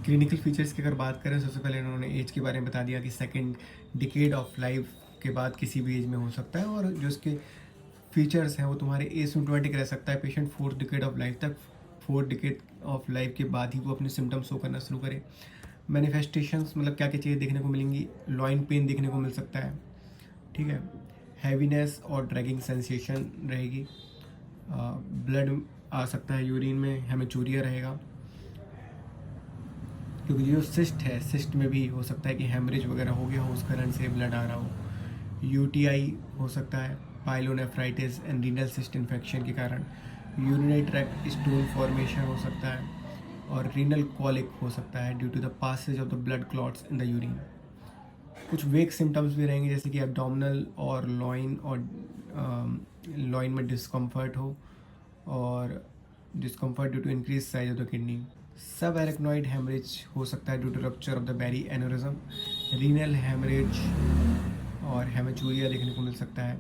Clinical features की अगर बात करें, सबसे पहले इन्होंने एज के बारे में बता दिया कि सेकंड डिकेड ऑफ लाइफ के बाद किसी भी एज में हो सकता है, और जो उसके फीचर्स हैं वो तुम्हारे एसिम्प्टोमेटिक रह सकता है patient fourth decade of life तक। फोर्थ डिकेड ऑफ लाइफ के बाद ही वो अपने सिम्टम्स शो करना शुरू करे। मैनिफेस्टेशंस मतलब क्या क्या चीज़ें देखने को मिलेंगी, लॉइन पेन देखने को मिल सकता है, ठीक है, हैवीनेस और ड्रैगिंग सेंसेशन रहेगी, ब्लड आ सकता है यूरिन में, हेमेचूरिया रहेगा, क्योंकि जो सिस्ट है, सिस्ट में भी हो सकता है कि हेमरेज वगैरह हो गया हो, उस कारण से ब्लड आ रहा हो। यूटीआई हो सकता है, pyelonephritis and renal cyst infection के कारण। यूरिनरी ट्रैक्ट स्टोन फॉर्मेशन हो सकता है, और रीनल कॉलिक हो सकता है due to the passage of the blood clots in the urine. कुछ वेक सिम्टम्स भी रहेंगे, जैसे कि एब्डोमिनल और लॉइन, और लॉइन में डिस्कम्फर्ट हो, और discomfort due to increase size of the kidney. Subarachnoid haemorrhage हो सकता है due to rupture of the berry aneurysm. Renal haemorrhage और हेमेचूरिया देखने को मिल सकता है।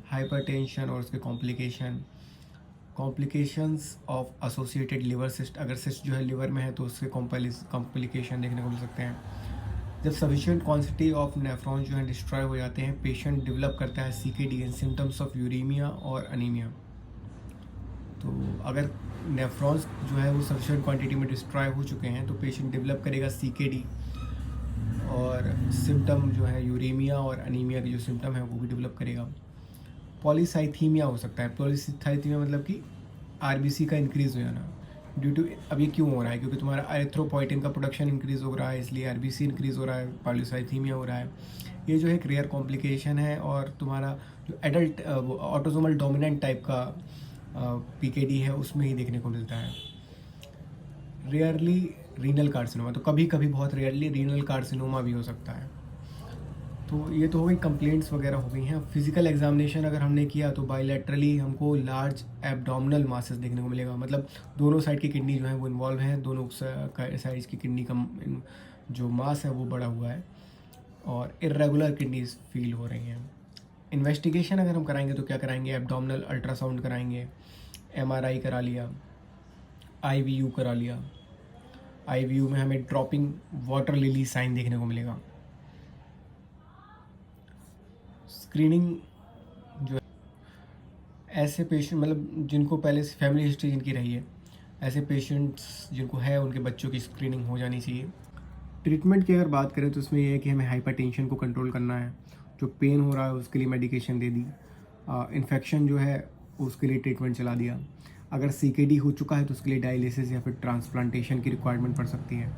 हाइपरटेंशन और उसके complication, complications of associated liver cyst, अगर सिस्ट जो है लिवर में है तो उसके कॉम्प्लिकेशन देखने को मिल सकते हैं। जब सफिशिएंट क्वांटिटी ऑफ नेफ्रॉन्स जो है डिस्ट्रॉय हो जाते हैं, पेशेंट डेवलप करता है CKD and symptoms of uraemia और अनीमिया। तो अगर नेफ्रॉन्स जो है वो सफिशिएंट क्वांटिटी में डिस्ट्रॉय हो चुके हैं तो पेशेंट डेवलप करेगा सीकेडी, और सिम्टम जो है यूरेमिया और अनीमिया के जो सिम्टम है वो भी डेवलप करेगा। पॉलीसाइथीमिया हो सकता है। पॉलीसाइथीमिया मतलब कि आरबीसी का इंक्रीज हो जाना ड्यू टू, अब ये क्यों हो रहा है, क्योंकि तुम्हारा एरिथ्रोपोइटिन का प्रोडक्शन इंक्रीज हो रहा है, इसलिए आरबीसी इंक्रीज हो रहा है, पॉलीसाइथीमिया हो रहा है। ये जो है एक रेयर कॉम्प्लिकेशन है, और तुम्हारा जो एडल्ट ऑटोसोमल डोमिनेंट टाइप का पीकेडी है उसमें ही देखने को मिलता है। रेयरली रीनल कार्सिनोमा, तो कभी कभी बहुत रेयरली रीनल कार्सिनोमा भी हो सकता है। तो ये तो हो गई कंप्लेंट्स वगैरह हो गई हैं। फिजिकल एग्जामिनेशन अगर हमने किया तो बायलैटरली हमको लार्ज एब्डोमिनल मासेस देखने को मिलेगा, मतलब दोनों साइड की किडनी जो है वो इन्वॉल्व हैं, दोनों साइड की किडनी का जो मास है वो बढ़ा हुआ है, और इरेगुलर किडनीज फील हो रही हैं। इन्वेस्टिगेशन अगर हम कराएंगे तो क्या कराएंगे, एब्डोमिनल अल्ट्रासाउंड कराएंगे, एमआरआई करा लिया, आईवीयू करा लिया। आईवीयू में हमें ड्रॉपिंग वाटर लिली साइन देखने को मिलेगा। स्क्रीनिंग जो है, ऐसे पेशेंट मतलब जिनको पहले से फैमिली हिस्ट्री जिनकी रही है, ऐसे पेशेंट्स जिनको है उनके बच्चों की स्क्रीनिंग हो जानी चाहिए। ट्रीटमेंट की अगर बात करें तो इसमें यह है कि हमें हाइपरटेंशन को कंट्रोल करना है, जो पेन हो रहा है उसके लिए मेडिकेशन दे दी, इन्फेक्शन जो है उसके लिए ट्रीटमेंट चला दिया। अगर सीकेडी हो चुका है तो उसके लिए डायलिसिस या फिर ट्रांसप्लांटेशन की रिक्वायरमेंट पड़ सकती है।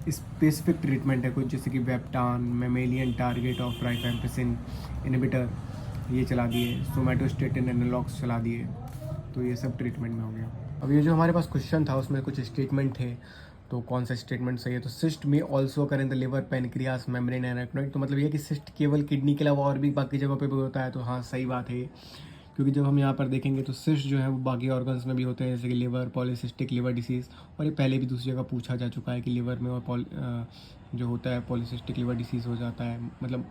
स्पेसिफिक ट्रीटमेंट है कुछ, जैसे कि वेप्टान, मेमेलियन टारगेट ऑफ राइफेम्पिसिन इनहिबिटर ये चला दिए, सोमैटोस्टेटिन एनालॉग्स चला दिए। तो ये सब ट्रीटमेंट में हो गया। अब ये जो हमारे पास क्वेश्चन था उसमें कुछ स्टेटमेंट थे, तो कौन सा स्टेटमेंट सही है, तो सिस्ट में ऑल्सो कर in the liver, pancreas, membrane, arachnoid. तो मतलब ये कि सिस्ट केवल किडनी के अलावा और भी बाकी जगहों पे भी होता है, तो हाँ सही बात है, क्योंकि जब हम यहाँ पर देखेंगे तो सिस्ट जो है वो बाकी ऑर्गन्स में भी होते हैं, जैसे कि लिवर, पॉलीसिस्टिक लिवर डिसीज़, और ये पहले भी दूसरी जगह पूछा जा चुका है कि लिवर में और जो होता है पॉलीसिस्टिक लिवर डिसीज़ हो जाता है, मतलब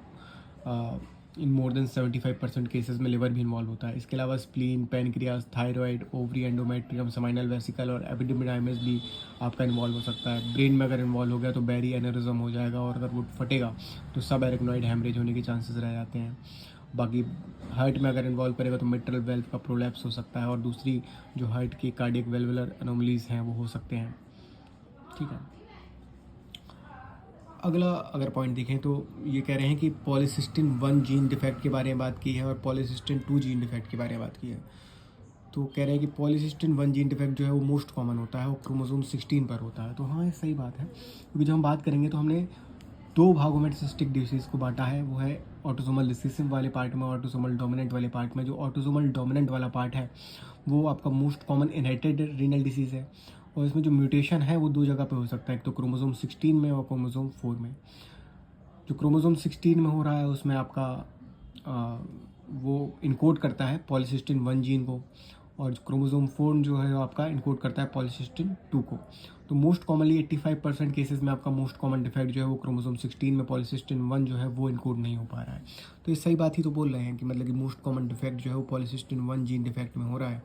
इन मोर देन 75% केसेस में लिवर भी इन्वॉल्व होता है। इसके अलावा spleen, pancreas, thyroid, ovary, endometrium, seminal vesicle और एपिडिडिमाइस भी आपका इन्वॉल्व हो सकता है। ब्रेन में अगर इन्वॉल्व हो गया तो बेरी एनेरिज्म हो जाएगा, और अगर वो फटेगा तो सब एरेक्नॉइड हेमरेज होने के चांसेस रह जाते हैं। बाकी हार्ट में अगर इन्वॉल्व करेगा तो मिट्रल वेल्व का प्रोलैप्स हो सकता है, और दूसरी जो हार्ट की कार्डियक वेल्वुलर एनोमलीज हैं वो हो सकते हैं, ठीक है। अगला अगर पॉइंट देखें तो ये कह रहे हैं कि पॉलीसिस्टिन 1 जीन डिफेक्ट के बारे में बात की है और पॉलीसिस्टिन 2 जीन डिफेक्ट के बारे में बात की है। तो कह रहे हैं कि पॉलीसिस्टिन 1 जीन डिफेक्ट जो है वो मोस्ट कॉमन होता है, वो क्रोमोसोम 16 पर होता है। तो हाँ ये सही बात है, क्योंकि जब हम बात करेंगे तो हमने दो भागों में सिस्टिक डिसीज़ को बांटा है, वो है ऑटोसोमल रिसेसिव वाले पार्ट में और ऑटोसोमल डोमिनेंट वाले पार्ट में। जो ऑटोसोमल डोमिनेंट वाला पार्ट है वो आपका most common inherited renal disease है, और इसमें जो म्यूटेशन है वो दो जगह पे हो सकता है, एक तो क्रोमोसोम 16 में और क्रोमोसोम 4 में। जो क्रोमोसोम 16 में हो रहा है उसमें आपका वो इनकोड करता है पॉलीसिस्टिन 1 जीन को, और जो क्रोमोसोम 4 जो है वो आपका इनकोड करता है पॉलीसिस्टिन 2 को। तो मोस्ट कॉमनली 85% केसेस में आपका मोस्ट कॉमन डिफेक्ट जो है वो क्रोमोसोम 16 में पॉलीसिस्टिन 1 जो है वो इनकोड नहीं हो पा रहा है। तो ये सही बात ही तो बोल रहे हैं कि मतलब कि मोस्ट कॉमन डिफेक्ट जो है वो पॉलीसिस्टिन 1 जीन डिफेक्ट में हो रहा है,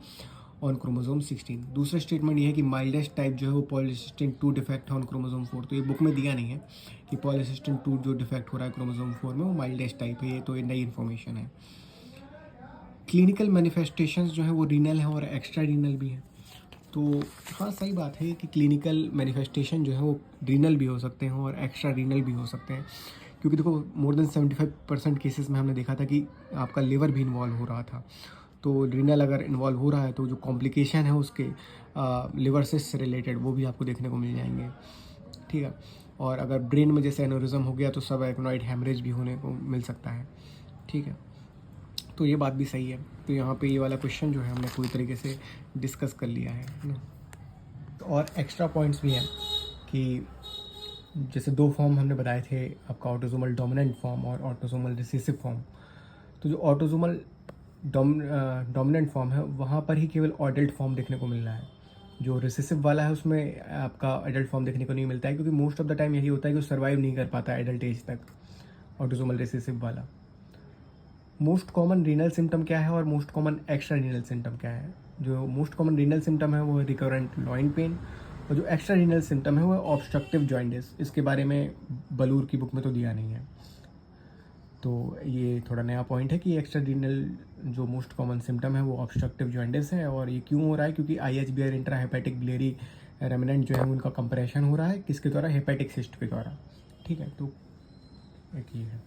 ऑन क्रोमोसोम 16। दूसरा स्टेटमेंट ये है कि माइल्डेस्ट टाइप जो है वो पॉलीसिस्टीन 2 डिफेक्ट ऑन क्रोमोसोम 4। तो ये बुक में दिया नहीं है कि पॉलीसिस्टीन 2 जो डिफेक्ट हो रहा है क्रोमोसोम 4 में वो माइल्डेस्ट टाइप है, ये तो नई इन्फॉर्मेशन है। क्लिनिकल मैनिफेस्टेशंस जो है वो रीनल है और एक्स्ट्रा रीनल भी है। तो हाँ, सही बात है कि क्लिनिकल मैनिफेस्टेशन जो है वो रीनल भी हो सकते हैं और एक्स्ट्रा रीनल भी हो सकते हैं, क्योंकि देखो मोर देन 75% केसेस में हमने देखा था कि आपका लिवर भी इन्वॉल्व हो रहा था। तो रीनल अगर इन्वॉल्व हो रहा है तो जो कॉम्प्लिकेशन है उसके लिवर से रिलेटेड वो भी आपको देखने को मिल जाएंगे, ठीक है। और अगर ब्रेन में जैसे एनोरिज्म हो गया तो सब एराकनॉइड हेमरेज भी होने को मिल सकता है, ठीक है। तो ये बात भी सही है। तो यहाँ पे ये वाला क्वेश्चन जो है हमने पूरी तरीके से डिस्कस कर लिया है ना। तो और एक्स्ट्रा पॉइंट्स भी हैं कि जैसे 2 फॉर्म हमने बताए थे आपका, ऑटोसोमल डोमिनेंट फॉर्म और ऑटोसोमल रिसेसिव फॉर्म। तो जो ऑटोसोमल डोमिनेंट फॉर्म है वहाँ पर ही केवल एडल्ट फॉर्म देखने को मिल रहा है। जो रिसेसिव वाला है उसमें आपका एडल्ट फॉर्म देखने को नहीं मिलता है, क्योंकि मोस्ट ऑफ द टाइम यही होता है कि वो सर्वाइव नहीं कर पाता है एडल्ट एज तक, ऑटोसोमल रिसेसिव वाला। मोस्ट कॉमन रीनल सिम्टम क्या है और most common extra renal symptom क्या है? जो मोस्ट कॉमन रीनल सिम्टम है वो है रिकरेंट लॉइन पेन, और जो एक्स्ट्रा रीनल सिम्टम है वो है ऑब्स्ट्रक्टिव जॉइंटिस। इसके बारे में बलूर की बुक में तो दिया नहीं है। तो ये थोड़ा नया पॉइंट है कि एक्स्ट्रा रीनल जो मोस्ट कॉमन सिम्टम है वो ऑब्स्ट्रक्टिव जॉइंटिस है। और ये क्यों हो रहा है? क्योंकि IHBR intra hepatic biliary remnant जो है उनका कंप्रेशन हो रहा है, किसके द्वारा? हेपेटिक सिस्ट के द्वारा, ठीक है। तो एक ये है।